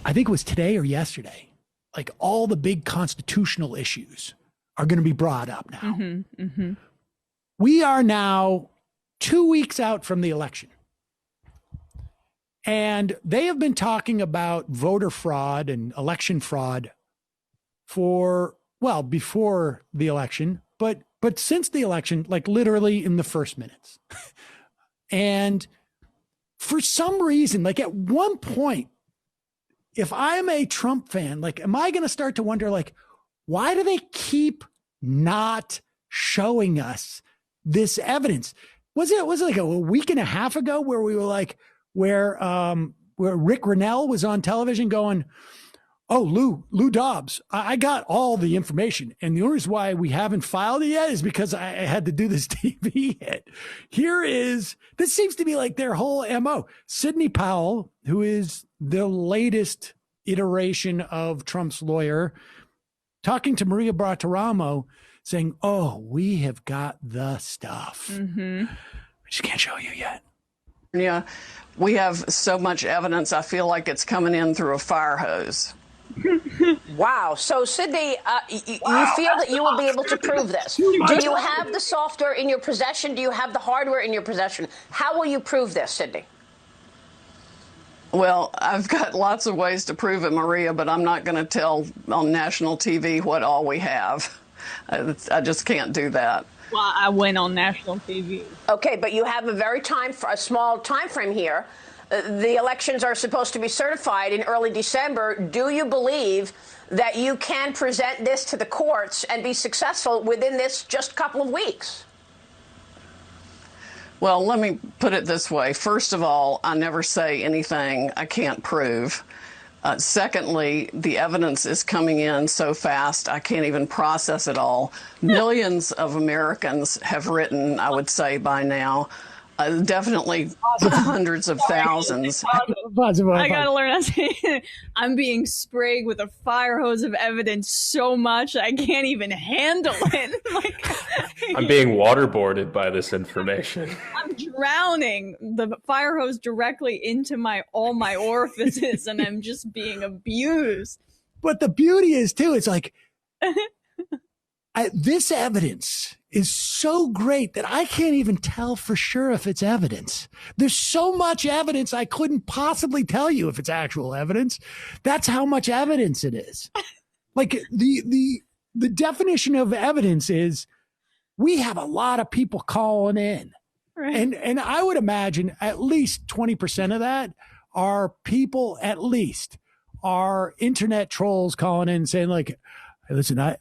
I think it was today or yesterday, like all the big constitutional issues are going to be brought up now. Mm-hmm, mm-hmm. We are now 2 weeks out from the election. And they have been talking about voter fraud and election fraud before the election, but since the election, like literally in the first minutes. And for some reason, like at one point, if I'm a Trump fan, like, am I going to start to wonder, like, why do they keep not showing us this evidence? Was it like a week and a half ago where we were like, where Rick Rennell was on television going, oh, Lou Dobbs, I got all the information. And the only reason why we haven't filed it yet is because I had to do this TV hit. This seems to be like their whole MO. Sydney Powell, who is the latest iteration of Trump's lawyer, talking to Maria Bartiromo, saying, oh, we have got the stuff. Mm-hmm. We just can't show you yet. Yeah, we have so much evidence, I feel like it's coming in through a fire hose. Wow. So, Sydney, you feel that you will be able to prove this. Do you have the software in your possession? Do you have the hardware in your possession? How will you prove this, Sydney? Well, I've got lots of ways to prove it, Maria, but I'm not going to tell on national TV what all we have. I just can't do that. Well, I went on national TV. Okay, but you have a small time frame here. The elections are supposed to be certified in early December. Do you believe that you can present this to the courts and be successful within this just couple of weeks? Well, let me put it this way. First of all, I never say anything I can't prove. Secondly, the evidence is coming in so fast, I can't even process it all. Millions of Americans have written, I would say by now, definitely hundreds of thousands. I gotta learn how to say I'm being sprayed with a fire hose of evidence so much I can't even handle it. I'm being waterboarded by this information. I'm drowning the fire hose directly into all my orifices, and I'm just being abused. But the beauty is too, it's like this evidence is so great that I can't even tell for sure if it's evidence. There's so much evidence I couldn't possibly tell you if it's actual evidence. That's how much evidence it is. Like the definition of evidence is we have a lot of people calling in. Right. And I would imagine at least 20% of that are people, are internet trolls calling in saying like, hey, listen, I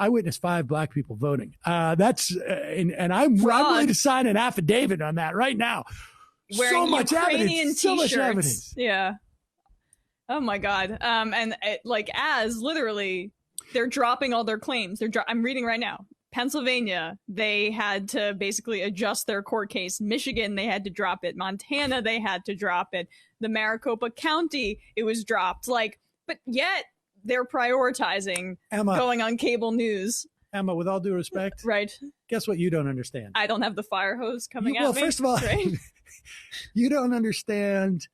witnessed 5 black people voting. And I'm willing to sign an affidavit on that right now. Wearing so much Ukrainian evidence. So much evidence. Yeah. Oh my God. As literally, they're dropping all their claims. I'm reading right now. Pennsylvania, they had to basically adjust their court case. Michigan, they had to drop it. Montana, they had to drop it. The Maricopa County, it was dropped. But yet they're prioritizing going on cable news. Emma, with all due respect, right? Guess what you don't understand? I don't have the fire hose coming at me. Well, first of all, right? You don't understand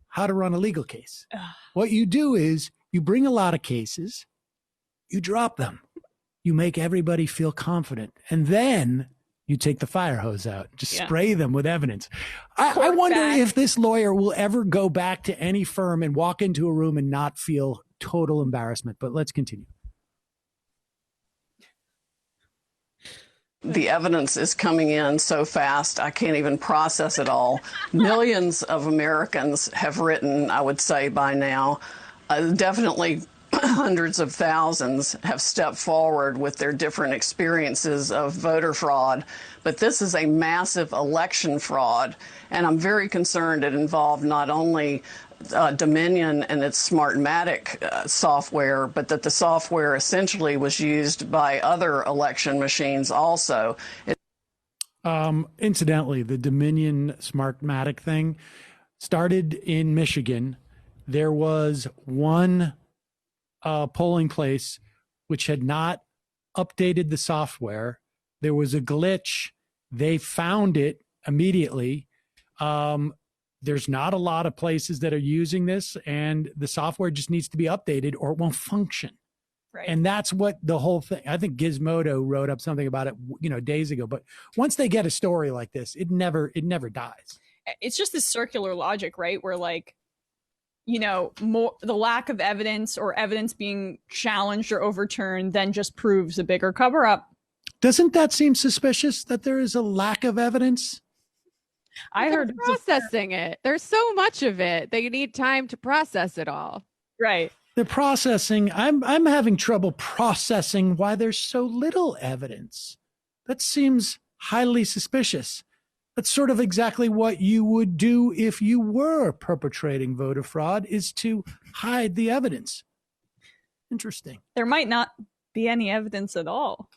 how to run a legal case. What you do is you bring a lot of cases, you drop them, you make everybody feel confident, and then you take the fire hose out, just spray them with evidence. I wonder if this lawyer will ever go back to any firm and walk into a room and not feel total embarrassment. But let's continue. The evidence is coming in so fast, I can't even process it all. Millions of Americans have written, I would say by now, definitely hundreds of thousands have stepped forward with their different experiences of voter fraud. But this is a massive election fraud, and I'm very concerned it involved not only Dominion and its Smartmatic software, but that the software essentially was used by other election machines also. Incidentally, the Dominion Smartmatic thing started in Michigan. There was one polling place which had not updated the software. There was a glitch. They found it immediately. there's not a lot of places that are using this, and the software just needs to be updated or it won't function. Right. And that's what the whole thing, I think Gizmodo wrote up something about it, days ago, but once they get a story like this, it never dies. It's just this circular logic, right? Where like, more the lack of evidence or evidence being challenged or overturned then just proves a bigger cover up. Doesn't that seem suspicious that there is a lack of evidence? I heard processing it. There's so much of it that you need time to process it all. Right. The processing, I'm having trouble processing why there's so little evidence. That seems highly suspicious. That's sort of exactly what you would do if you were perpetrating voter fraud, is to hide the evidence. Interesting. There might not be any evidence at all.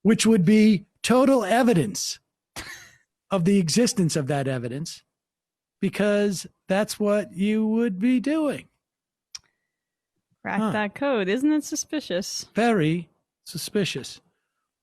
Which would be total evidence of the existence of that evidence, because that's what you would be doing. Crack that code. Isn't it suspicious? Very suspicious.